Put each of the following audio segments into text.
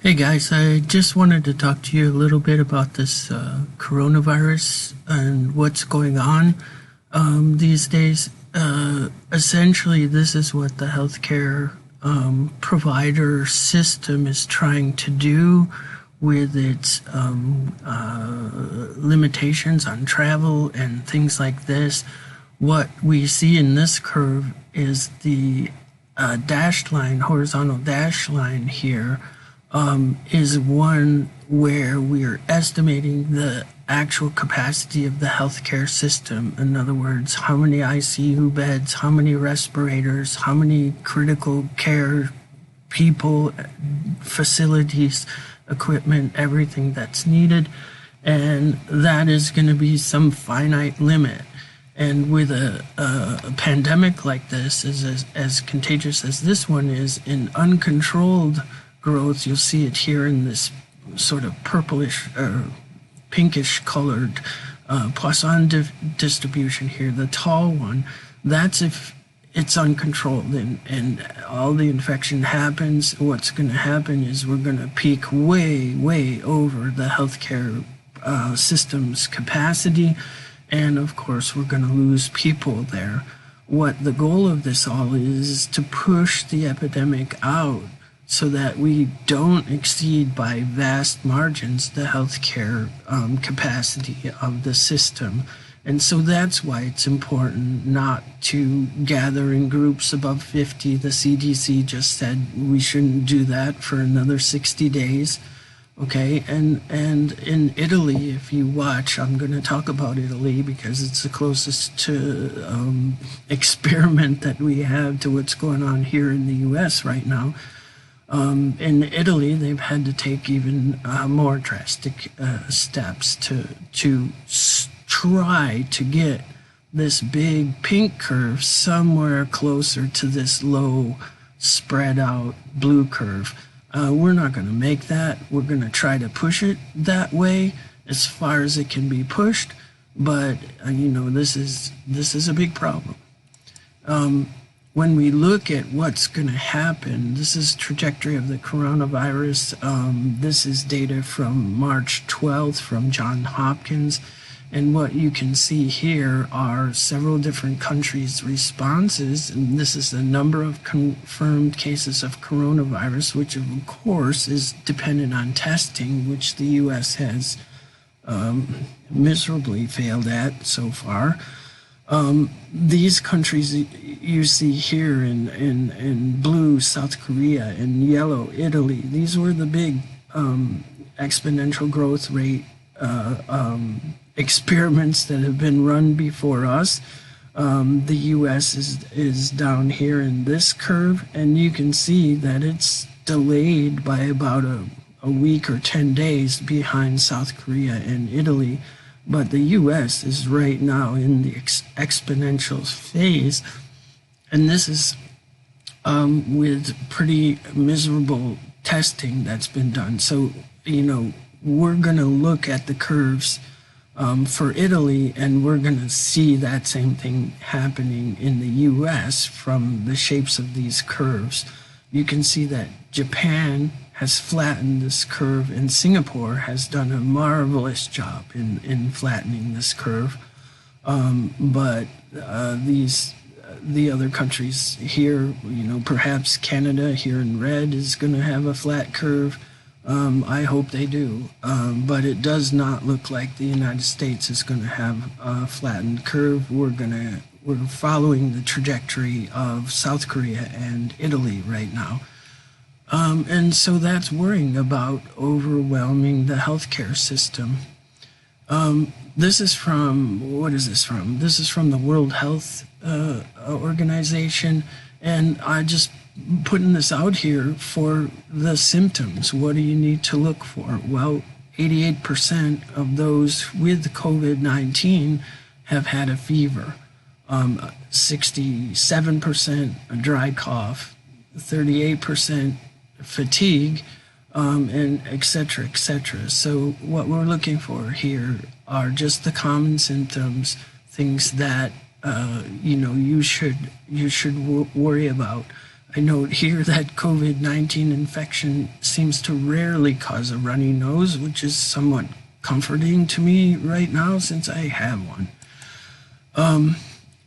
Hey guys, I just wanted to talk to you a little bit about this coronavirus and what's going on these days. Essentially, this is what the healthcare provider system is trying to do with its limitations on travel and things like this. What we see in this curve is the dashed line, horizontal dash line here, is one where we're estimating the actual capacity of the healthcare system. In other words, how many ICU beds, how many respirators, how many critical care people, facilities, equipment, everything that's needed. And that is going to be some finite limit. And with a pandemic like this, as contagious as this one is, in uncontrolled growth, you'll see it here in this sort of purplish or pinkish colored Poisson distribution here, the tall one. That's if it's uncontrolled and all the infection happens. What's going to happen is we're going to peak way over the healthcare system's capacity. And of course, we're going to lose people there. What the goal of this all is to push the epidemic out so that we don't exceed by vast margins the healthcare capacity of the system. And so that's why it's important not to gather in groups above 50. The CDC just said we shouldn't do that for another 60 days. Okay, and in Italy, if you watch, I'm going to talk about Italy because it's the closest to experiment that we have to what's going on here in the U.S. right now. In Italy, they've had to take even more drastic steps to try to get this big pink curve somewhere closer to this low, spread out blue curve. We're not going to make that. We're going to try to push it that way as far as it can be pushed. But this is a big problem. When we look at what's going to happen, this is trajectory of the coronavirus. This is data from March 12th from Johns Hopkins. And what you can see here are several different countries' responses. And this is the number of confirmed cases of coronavirus, which of course is dependent on testing, which the U.S. has miserably failed at so far. These countries you see here in blue, South Korea, in yellow, Italy, these were the big exponential growth rate experiments that have been run before us. The U.S. is down here in this curve, and you can see that it's delayed by about a week or 10 days behind South Korea and Italy. But the U.S. is right now in the exponential phase, and this is with pretty miserable testing that's been done. So, we're going to look at the curves for Italy, and we're going to see that same thing happening in the U.S. from the shapes of these curves. You can see that Japan has flattened this curve, and Singapore has done a marvelous job in flattening this curve. But the other countries here, perhaps Canada here in red is going to have a flat curve. I hope they do, but it does not look like the United States is going to have a flattened curve. We're following the trajectory of South Korea and Italy right now. And so that's worrying about overwhelming the healthcare system. This is from, what is this from? This is from the World Health Organization, and I just putting this out here for the symptoms. What do you need to look for? Well, 88% of those with COVID-19 have had a fever, 67% a dry cough, 38% fatigue, and et cetera, et cetera. So what we're looking for here are just the common symptoms, things that you should worry about. I note here that COVID-19 infection seems to rarely cause a runny nose, which is somewhat comforting to me right now since I have one.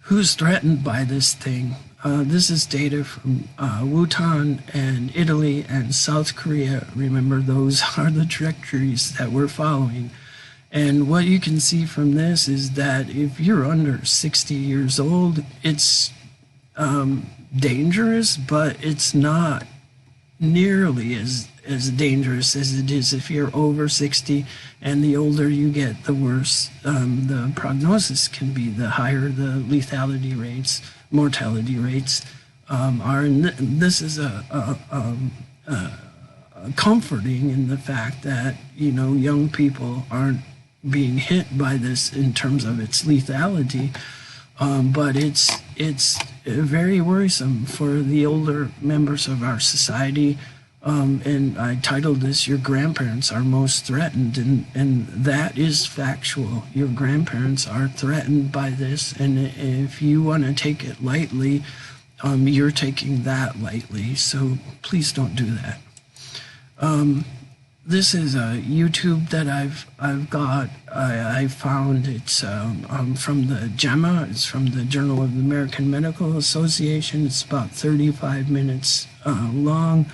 Who's threatened by this thing? This is data from Wuhan and Italy and South Korea. Remember, those are the trajectories that we're following. And what you can see from this is that if you're under 60 years old, it's dangerous, but it's not nearly as dangerous as it is if you're over 60, and the older you get, the worse the prognosis can be, the higher the lethality rates, mortality rates are. And this is comforting in the fact that, you know, young people aren't being hit by this in terms of its lethality, but it's very worrisome for the older members of our society. And I titled this, Your Grandparents Are Most Threatened, and that is factual. Your grandparents are threatened by this, and if you want to take it lightly, you're taking that lightly, so please don't do that. This is a YouTube that I've got. I found it's from the JAMA. It's from the Journal of the American Medical Association. It's about 35 minutes long,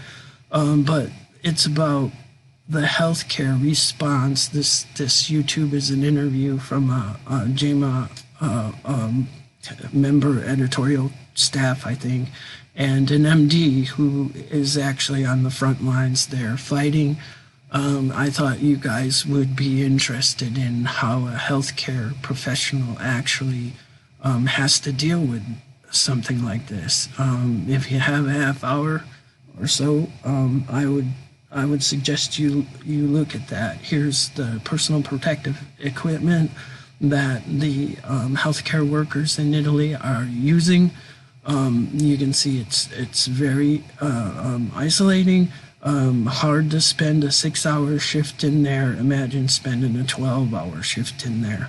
but it's about the healthcare response. This YouTube is an interview from a JAMA member, editorial staff, I think, and an MD who is actually on the front lines there fighting. I thought you guys would be interested in how a healthcare professional actually has to deal with something like this. If you have a half hour or so, I would suggest you look at that. Here's the personal protective equipment that the healthcare workers in Italy are using. You can see it's very isolating. Hard to spend a 6-hour shift in there. Imagine spending a 12-hour shift in there.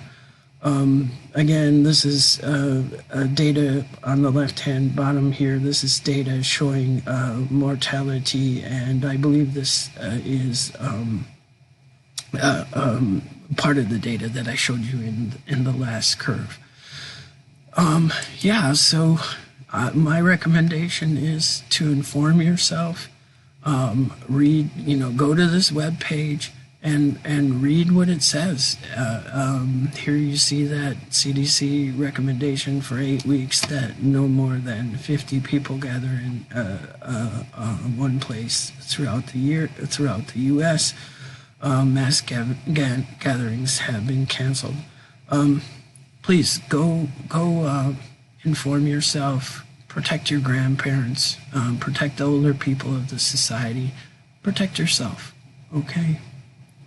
Again, this is data on the left-hand bottom here. This is data showing mortality, and I believe this is part of the data that I showed you in the last curve. So my recommendation is to inform yourself. Read, go to this web page and read what it says. Here you see that CDC recommendation for 8 weeks that no more than 50 people gather in one place throughout the year, throughout the U.S. Mass gatherings have been canceled. Please go inform yourself. Protect your grandparents, protect the older people of the society, protect yourself, okay?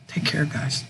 Take care, guys.